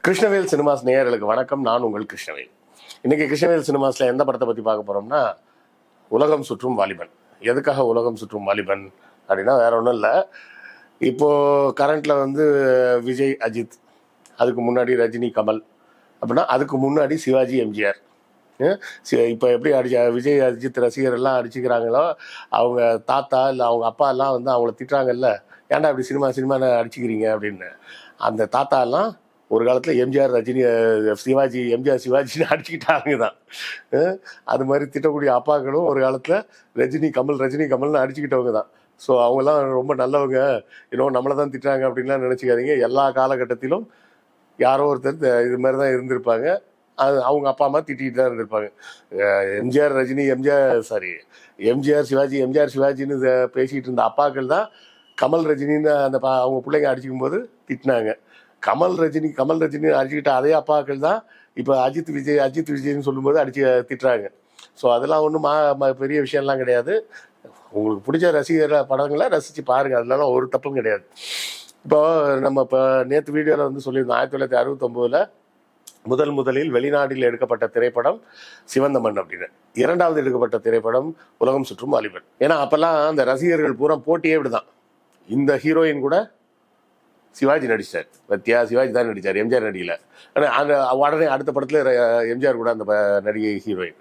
Krishnavel cinemas நேயர்களுக்கு வணக்கம். நான் உங்கள் கிருஷ்ணவேல். இன்னைக்கு கிருஷ்ணவேல் சினிமாஸ்ல எந்த படத்தை பத்தி பார்க்க போறோம்னா, உலகம் சுற்றும் வாலிபன். எதுக்காக உலகம் சுற்றும் வாலிபன் அப்படின்னா வேற ஒன்றும் இல்லை. இப்போ கரண்ட்ல வந்து விஜய், அஜித், அதுக்கு முன்னாடி ரஜினி, கமல், அப்படின்னா அதுக்கு முன்னாடி சிவாஜி, எம்ஜிஆர். இப்போ எப்படி விஜய், அஜித் ரசிகர் எல்லாம் அடிச்சுக்கிறாங்களோ, அவங்க தாத்தா இல்லை அவங்க அப்பா எல்லாம் வந்து அவங்கள திட்டுறாங்கல்ல, ஏன்டா அப்படி சினிமா அடிச்சுக்கிறீங்க அப்படின்னு. அந்த தாத்தா எல்லாம் ஒரு காலத்தில் எம்ஜிஆர், ரஜினி, சிவாஜி, எம்ஜிஆர் சிவாஜின்னு அடிச்சுக்கிட்டாங்க தான். அது மாதிரி திட்டக்கூடிய அப்பாக்களும் ஒரு காலத்தில் ரஜினி கமல்னு அடிச்சுக்கிட்டவங்க தான். ஸோ அவங்கெல்லாம் ரொம்ப நல்லவங்க, இன்னும் நம்மளை தான் திட்டுறாங்க அப்படின்லாம் நினச்சிக்காதீங்க. எல்லா காலகட்டத்திலும் யாரோ ஒருத்தர் இது மாதிரி தான் இருந்திருப்பாங்க. அது அவங்க அப்பா அம்மா திட்டிகிட்டு தான் இருந்திருப்பாங்க. எம்ஜிஆர் சிவாஜின்னு பேசிகிட்டு இருந்த அப்பாக்கள் தான் கமல், ரஜினின்னு அந்த அவங்க பிள்ளைங்க அடிச்சுக்கும் போது திட்டினாங்க. கமல் ரஜினி அடிச்சுக்கிட்ட அதே அப்பாக்கள் தான் இப்போ அஜித் விஜய்னு சொல்லும்போது திட்டுறாங்க. ஸோ அதெல்லாம் ஒன்றும் பெரிய விஷயம்லாம் கிடையாது. உங்களுக்கு பிடிச்ச ரசிகர் படங்களை ரசித்து பாருங்கள், அதெல்லாம் ஒரு தப்பும் கிடையாது. இப்போ நம்ம நேற்று வீடியோவில் வந்து சொல்லியிருந்தோம், 1969 முதலில் வெளிநாட்டில் எடுக்கப்பட்ட திரைப்படம் சிவந்த மண் அப்படின்னு. இரண்டாவது எடுக்கப்பட்ட திரைப்படம் உலகம் சுற்றும் வாலிபன். ஏன்னா அப்போல்லாம் அந்த ரசிகர்கள் பூரா போட்டியே இப்படிதான். இந்த ஹீரோயின் கூட சிவாஜி நடிச்சார், பத்தியா சிவாஜி தான் நடித்தார், எம்ஜிஆர் நடிக்கல. அந்த உடனே அடுத்த படத்தில் எம்ஜிஆர் கூட அந்த நடிகை ஹீரோயின்,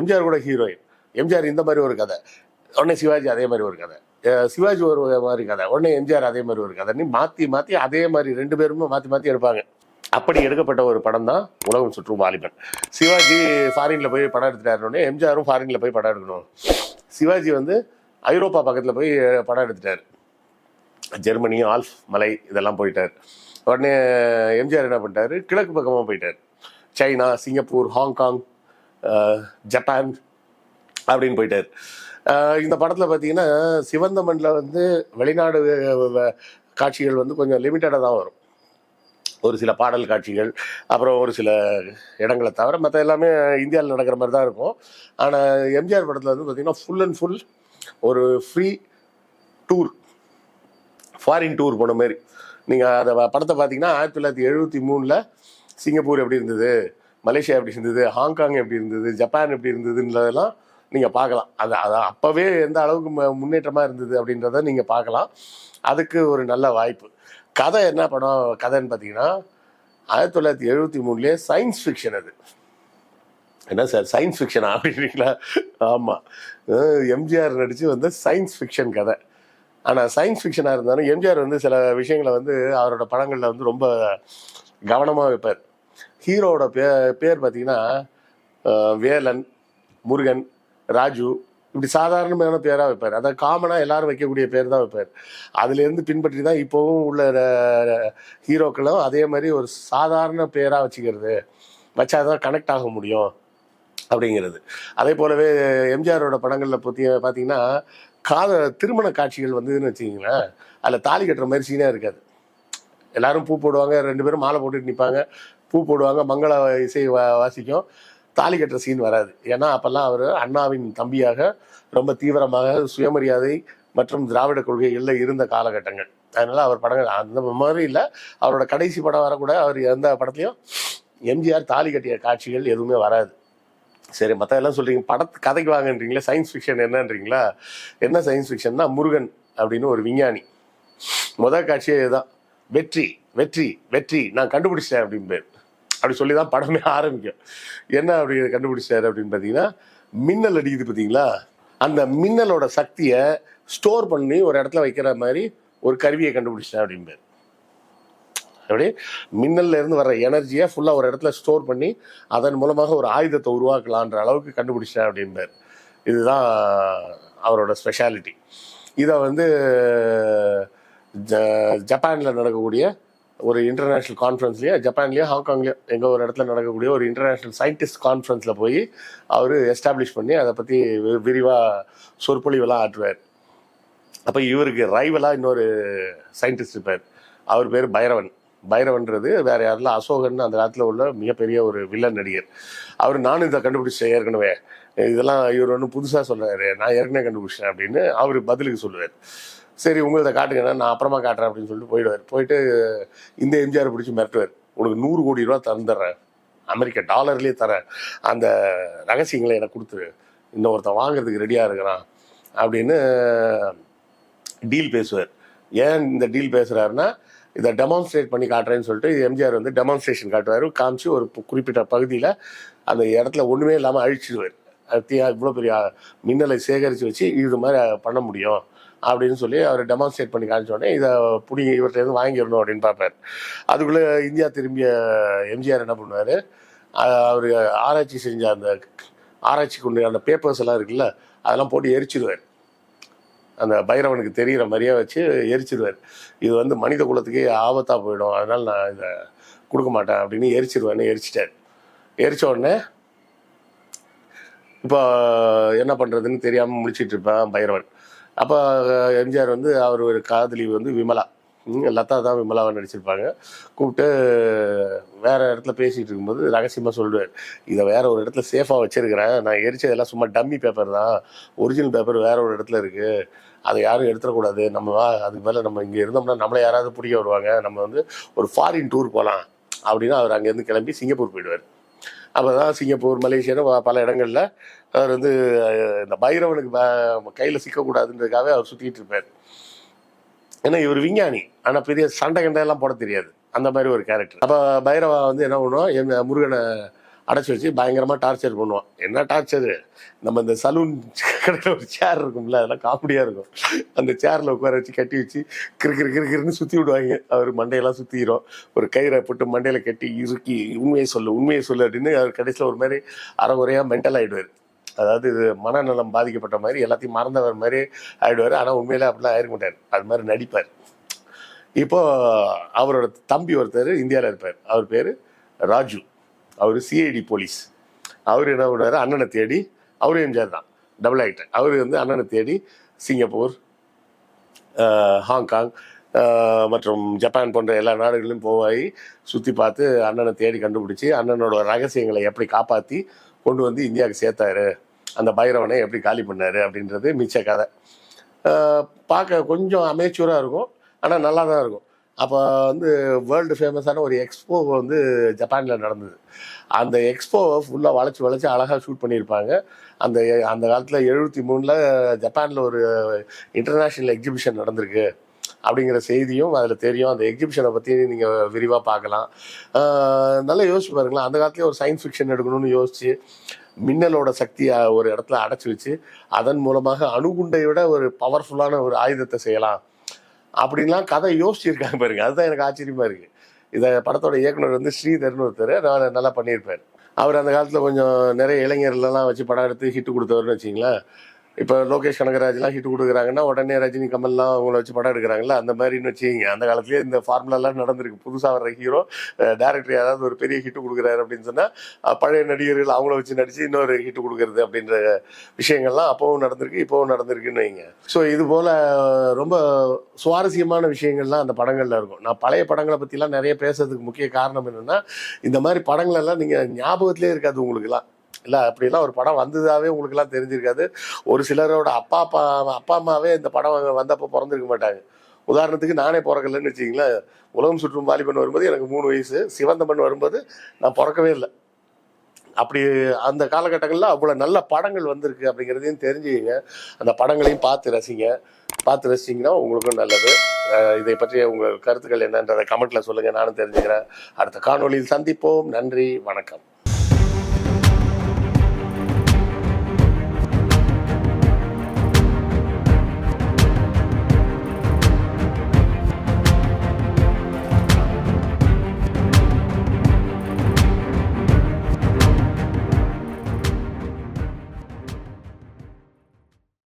எம்ஜிஆர் கூட ஹீரோயின். எம்ஜிஆர் இந்த மாதிரி ஒரு கதை, உடனே சிவாஜி அதே மாதிரி ஒரு கதை, சிவாஜி ஒரு மாதிரி கதை, உடனே எம்ஜிஆர் அதே மாதிரி ஒரு கதை, மாற்றி அதே மாதிரி ரெண்டு பேருமே மாற்றி எடுப்பாங்க. அப்படி எடுக்கப்பட்ட ஒரு படம் தான் உலகம் சுற்றும் வாலிபன். சிவாஜி ஃபாரினில் போய் படம் எடுத்துட்டாருன்னொடனே எம்ஜிஆரும் ஃபாரினில் போய் படம் எடுக்கணும். சிவாஜி வந்து ஐரோப்பா பக்கத்தில் போய் படம் எடுத்துட்டார், ஜெர்மனி, ஆல்ஃப் மலை இதெல்லாம் போயிட்டார். உடனே எம்ஜிஆர் என்ன பண்ணிட்டாரு, கிழக்கு பக்கமாக போயிட்டார், சைனா, சிங்கப்பூர், ஹாங்காங், ஜப்பான் அப்படின்னு போயிட்டார். இந்த படத்தில் பார்த்தீங்கன்னா சிவந்த மண்ணில் வந்து வெளிநாடு காட்சிகள் வந்து கொஞ்சம் லிமிட்டடாக தான் வரும். ஒரு சில பாடல் காட்சிகள், அப்புறம் ஒரு சில இடங்களை தவிர மற்ற எல்லாமே இந்தியாவில் நடக்கிற மாதிரி தான் இருக்கும். ஆனால் எம்ஜிஆர் படத்தில் வந்து பார்த்திங்கன்னா ஃபுல் அண்ட் ஃபுல் ஒரு ஃப்ரீ டூர், ஃபாரின் டூர் போன மாதிரி. நீங்கள் அந்த படத்தை பார்த்தீங்கன்னா 1973 சிங்கப்பூர் எப்படி இருந்தது, மலேசியா எப்படி இருந்தது, ஹாங்காங் எப்படி இருந்தது, ஜப்பான் எப்படி இருந்ததுன்றதெல்லாம் நீங்கள் பார்க்கலாம். அது அப்போவே எந்த அளவுக்கு முன்னேற்றமாக இருந்தது அப்படின்றத நீங்கள் பார்க்கலாம். அதுக்கு ஒரு நல்ல வாய்ப்பு. கதை என்ன படம் கதைன்னு பார்த்தீங்கன்னா 1973 சயின்ஸ் ஃபிக்ஷன். அது என்ன சார் சயின்ஸ் ஃபிக்ஷனா அப்படின்றீங்களா? ஆமாம், எம்ஜிஆர் நடித்து வந்த சயின்ஸ் ஃபிக்ஷன் கதை. ஆனால் சயின்ஸ் ஃபிக்ஷனாக இருந்தாலும் எம்ஜிஆர் வந்து சில விஷயங்களை வந்து அவரோட படங்களில் வந்து ரொம்ப கவனமாக வைப்பார். ஹீரோவோட பேர் பார்த்தீங்கன்னா வேலன், முருகன், ராஜு, இப்படி சாதாரணமான பேராக வைப்பார். அதை காமனாக எல்லாரும் வைக்கக்கூடிய பேர் தான் வைப்பார். அதுலேருந்து பின்பற்றி தான் இப்போவும் உள்ள ஹீரோக்களும் அதே மாதிரி ஒரு சாதாரண பேராக வச்சாதான் கனெக்ட் ஆக முடியும் அப்படிங்கிறது. அதே போலவே எம்ஜிஆரோட படங்களில் பார்த்தீங்கன்னா திருமண காட்சிகள் வந்ததுன்னு வச்சுக்கிங்களேன், அதில் தாலி கட்டுற மாதிரி சீனாக இருக்காது. எல்லாரும் பூ போடுவாங்க, ரெண்டு பேரும் மாலை போட்டுட்டு நிற்பாங்க, பூ போடுவாங்க, மங்கள இசை வாசிக்கும், தாலி கட்டுற சீன் வராது. ஏன்னா அப்போல்லாம் அவர் அண்ணாவின் தம்பியாக ரொம்ப தீவிரமாக சுயமரியாதை மற்றும் திராவிட கொள்கைகளில் இருந்த காலகட்டங்கள். அதனால் அவர் படங்கள் அந்த மாதிரி இல்லை. அவரோட கடைசி படம் வரக்கூட அவர் எந்த படத்துலையும் எம்ஜிஆர் தாலி கட்டிய காட்சிகள் எதுவுமே வராது. சரி, மற்ற எல்லாம் சொல்கிறீங்க, கதைக்கு வாங்கன்றீங்களா, சயின்ஸ் ஃபிக்ஷன் என்னன்றீங்களா? என்ன சயின்ஸ் ஃபிக்ஷன்னா, முருகன் அப்படின்னு ஒரு விஞ்ஞானி, முதல் காட்சியே இதுதான், வெற்றி வெற்றி வெற்றி நான் கண்டுபிடிச்சிட்டேன் அப்படின்னு பேர். அப்படி சொல்லி தான் படமே ஆரம்பிக்கும். என்ன அப்படி கண்டுபிடிச்சாரு அப்படின்னு பார்த்தீங்கன்னா, மின்னல் அடிக்குது பார்த்தீங்களா, அந்த மின்னலோட சக்தியை ஸ்டோர் பண்ணி ஒரு இடத்துல வைக்கிற மாதிரி ஒரு கருவியை கண்டுபிடிச்சிட்டேன் அப்படின்னு பேர். அப்படி மின்னல்ல இருந்து வர்ற எனர்ஜியை ஃபுல்லாக ஒரு இடத்துல ஸ்டோர் பண்ணி அதன் மூலமாக ஒரு ஆயுதத்தை உருவாக்கலான்ற அளவுக்கு கண்டுபிடிச்சிட்டேன் அப்படின்னு பேர். இதுதான் அவரோட ஸ்பெஷாலிட்டி. இதை வந்து ஜப்பானில் நடக்கக்கூடிய ஒரு இன்டர்நேஷ்னல் கான்ஃபரன்ஸ்லேயே, ஜப்பான்லேயோ ஹாங்காங்லேயோ எங்கே ஒரு இடத்துல நடக்கக்கூடிய ஒரு இன்டர்நேஷ்னல் சயின்டிஸ்ட் கான்ஃபரன்ஸில் போய் அவர் எஸ்டாப்ளிஷ் பண்ணி அதை பற்றி விரிவாக சொற்பொழிவெல்லாம் ஆற்றுவார். அப்போ இவருக்கு ரைவலாக இன்னொரு சயின்டிஸ்ட் இருப்பார், அவர் பேர் பைரவன். பைரவன்றது வேற யாரில் அசோகன் அந்த காலத்தில் உள்ள மிகப்பெரிய ஒரு வில்லன் நடிகர். அவர் நானும் இதை கண்டுபிடிச்சேன் ஏற்கனவே, இதெல்லாம் இவர் ஒன்றும் புதுசாக சொல்கிறாரு, நான் ஏற்கனவே கண்டுபிடிச்சேன் அப்படின்னு அவர் பதிலுக்கு சொல்லுவார். சரி உங்களை காட்டுங்கன்னா நான் அப்புறமா காட்டுறேன் அப்படின்னு சொல்லிட்டு போயிடுவார். போயிட்டு இந்த எம்ஜிஆர் பிடிச்சி மிரட்டுவார், உனக்கு 100 கோடி ரூபா தந்துடுறேன், அமெரிக்க டாலர்லேயே தரேன், அந்த ரகசியங்களை எனக்கு கொடுத்துரு, இன்னொருத்தன் வாங்குறதுக்கு ரெடியாக இருக்கிறான் அப்படின்னு டீல் பேசுவார். ஏன் இந்த டீல் பேசுகிறாருன்னா, இதை டெமான்ஸ்ட்ரேட் பண்ணி காட்டுறேன்னு சொல்லிட்டு எம்ஜிஆர் வந்து டெமான்ஸ்ட்ரேஷன் காட்டுவார். காமிச்சு ஒரு குறிப்பிட்ட பகுதியில் அந்த இடத்துல ஒன்றுமே இல்லாமல் அழிச்சிடுவார். இவ்வளோ பெரிய மின்னலை சேகரித்து வச்சு இது மாதிரி பண்ண முடியும் அப்படின்னு சொல்லி அவர் டெமான்ஸ்ட்ரேட் பண்ணி காமிச்சோடனே இதை பிடிங்க இவர்கிட்ட வாங்கிடணும் அப்படின்னு பார்ப்பார். அதுக்குள்ளே இந்தியா திரும்பிய எம்ஜிஆர் என்ன பண்ணுவார், அவர் ஆராய்ச்சி செஞ்ச அந்த ஆராய்ச்சி கொண்டு அந்த பேப்பர்ஸ் எல்லாம் இருக்குல்ல, அதெல்லாம் போட்டு எரிச்சிடுவார். அந்த பைரவனுக்கு தெரிகிற மாதிரியே வச்சு எரிச்சிடுவார். இது வந்து மனித குலத்துக்கே ஆபத்தாக போயிடும், அதனால் நான் இதை கொடுக்க மாட்டேன் அப்படின்னு எரிச்சிடுவேன்னு எரிச்சிட்டார். எரிச்ச உடனே இப்போ என்ன பண்ணுறதுன்னு தெரியாமல் முடிச்சிட்டு இருப்பேன் பைரவன். அப்போ எம்ஜிஆர் வந்து அவர் ஒரு காதலி வந்து விமலா, லதா தான் விமலாவை நடிச்சிருப்பாங்க, கூப்பிட்டு வேறு இடத்துல பேசிகிட்டு இருக்கும்போது ரகசியமாக சொல்லுவார், இதை வேற ஒரு இடத்துல சேஃபாக வச்சுருக்கிறேன், நான் எரிச்சதெல்லாம் சும்மா டம்மி பேப்பர் தான், ஒரிஜினல் பேப்பர் வேற ஒரு இடத்துல இருக்குது, அதை யாரும் எடுத்துடக்கூடாது, நம்ம அதுக்கு மேலே நம்ம இங்கே இருந்தோம்னா நம்மளை யாராவது பிடிக்க வருவாங்க, நம்ம வந்து ஒரு ஃபாரின் டூர் போகலாம் அப்படின்னு அவர் அங்கேருந்து கிளம்பி சிங்கப்பூர் போயிடுவார். அப்போ தான் சிங்கப்பூர், மலேசியான்னு பல இடங்களில் அவர் வந்து இந்த பைரவனுக்கு கையில் சிக்கக்கூடாதுன்றதுக்காகவே அவர் சுற்றிக்கிட்டு இருப்பார். ஏன்னா இவர் விஞ்ஞானி, ஆனால் பெரிய சண்டை கண்டையெல்லாம் போட தெரியாது, அந்த மாதிரி ஒரு கேரக்டர். அப்போ பைரவா வந்து என்ன பண்ணுவோம், என் முருகனை அடைச்சி வச்சு பயங்கரமாக டார்ச்சர் பண்ணுவான். என்ன டார்ச்சரு, நம்ம இந்த சலூன் கடையில் ஒரு சேர் இருக்கும்ல, அதெல்லாம் காமெடியாக இருக்கும், அந்த சேரில் உட்கார வச்சு கட்டி வச்சு கிறுன்னு சுற்றி விடுவாங்க. அவர் மண்டையெல்லாம் சுற்றிடும், ஒரு கயிறை போட்டு மண்டையில் கட்டி இறுக்கி உண்மையை சொல்லு அப்படின்னு அவர் கடைசியில் ஒரு மாதிரி அறகுறையாக மென்டல் ஆகிடுவார். அதாவது இது மனநலம் பாதிக்கப்பட்ட மாதிரி எல்லாத்தையும் மறந்தவர் மாதிரி ஆகிடுவார். ஆனால் உண்மையிலே அப்படிலாம் ஆயிருக்க மாட்டார், அது மாதிரி நடிப்பார். இப்போது அவரோட தம்பி ஒருத்தர் இந்தியாவில் இருப்பார், அவர் பேர் ராஜு, அவர் சிஐடி போலீஸ். அவர் என்ன பண்ணுவார், அண்ணனை தேடி, அவரும் எம்ஜிஆர் தான், டபுள் ஆக்டர். அவர் வந்து அண்ணனை தேடி சிங்கப்பூர், ஹாங்காங் மற்றும் ஜப்பான் போன்ற எல்லா நாடுகளிலும் போய் சுற்றி பார்த்து அண்ணனை தேடி கண்டுபிடிச்சி அண்ணனோட ரகசியங்களை எப்படி காப்பாற்றி கொண்டு வந்து இந்தியாவுக்கு சேர்த்தாரு, அந்த பைரவனை எப்படி காலி பண்ணார் அப்படின்றது மிச்ச கதை. பார்க்க கொஞ்சம் அமேச்சூராக இருக்கும், ஆனால் நல்லா தான் இருக்கும். அப்போ வந்து வேர்ல்டு ஃபேமஸான ஒரு எக்ஸ்போ வந்து ஜப்பானில் நடந்தது. அந்த எக்ஸ்போவை ஃபுல்லாக வளைச்சி அழகாக ஷூட் பண்ணியிருப்பாங்க. அந்த காலத்தில் 73 ஜப்பானில் ஒரு இன்டர்நேஷ்னல் எக்ஸிபிஷன் நடந்திருக்கு அப்படிங்கிற செய்தியும் அதில் தெரியும். அந்த எக்ஸிபிஷனை பற்றி நீங்கள் விரிவாக பார்க்கலாம். நல்லா யோசிச்சு பாருங்களேன், அந்த காலத்துலேயே ஒரு சயின்ஸ் ஃபிக்ஷன் எடுக்கணும்னு யோசிச்சு மின்னலோட சக்தியை ஒரு இடத்துல அடைச்சி வச்சு அதன் மூலமாக அணுகுண்டை விட ஒரு பவர்ஃபுல்லான ஒரு ஆயுதத்தை செய்யலாம் அப்படின்லாம் கதை யோசிச்சிருக்காங்க பாருங்க. அதுதான் எனக்கு ஆச்சரியமா இருக்கு. இதை படத்தோட இயக்குனர் வந்து ஸ்ரீதர்னு ஒருத்தர் நல்லா பண்ணியிருப்பார். அவர் அந்த காலத்தில் கொஞ்சம் நிறைய இளைஞர்களெல்லாம் வச்சு படம் எடுத்து ஹிட்டு கொடுத்தவர்னு வச்சிங்களேன். இப்போ லோகேஷ் கனகராஜ்லாம் ஹிட் கொடுக்குறாங்கன்னா உடனே ரஜினி கமல்லாம் அவங்கள வச்சு படம் எடுக்கிறாங்களா, அந்த மாதிரின்னு வச்சுக்கிங்க. அந்த காலத்துலேயே இந்த ஃபார்முலாலாம் நடந்திருக்கு. புதுசாக வர்ற ஹீரோ டேரக்டர் யாராவது ஒரு பெரிய ஹிட்டு கொடுக்குறாரு அப்படின்னு சொன்னால் பழைய நடிகர்கள் அவங்கள வச்சு நடித்து இன்னொரு ஹிட்டு கொடுக்குறது அப்படின்ற விஷயங்கள்லாம் அப்போவும் நடந்திருக்கு, இப்போவும் நடந்திருக்குன்னு வைங்க. ஸோ இது போல் ரொம்ப சுவாரஸ்யமான விஷயங்கள்லாம் அந்த படங்களில் இருக்கும். நான் பழைய படங்களை பற்றிலாம் நிறைய பேசுறதுக்கு முக்கிய காரணம் என்னென்னா, இந்த மாதிரி படங்களெல்லாம் நீங்கள் ஞாபகத்திலே இருக்காது உங்களுக்குலாம். இல்லை அப்படிலாம் ஒரு படம் வந்ததாகவே உங்களுக்குலாம் தெரிஞ்சிருக்காது. ஒரு சிலரோட அப்பா அம்மாவே இந்த படம் வந்தப்போ பிறந்திருக்க மாட்டாங்க. உதாரணத்துக்கு நானே பிறக்கலன்னு வச்சிங்களேன். உலகம் சுற்றும் வாலிபன் வரும்போது எனக்கு 3 வயசு, சிவந்தமன் வரும்போது நான் பிறக்கவே இல்லை. அப்படி அந்த காலகட்டங்களில் அவ்வளோ நல்ல படங்கள் வந்திருக்கு அப்படிங்கிறதையும் தெரிஞ்சுக்கிங்க. அந்த படங்களையும் பார்த்து ரசிச்சிங்கன்னா உங்களுக்கும் நல்லது. இதை பற்றிய உங்கள் கருத்துக்கள் என்னன்றதை கமெண்ட்டில் சொல்லுங்கள், நானும் தெரிஞ்சுக்கிறேன். அடுத்த காணொளியில் சந்திப்போம். நன்றி, வணக்கம்.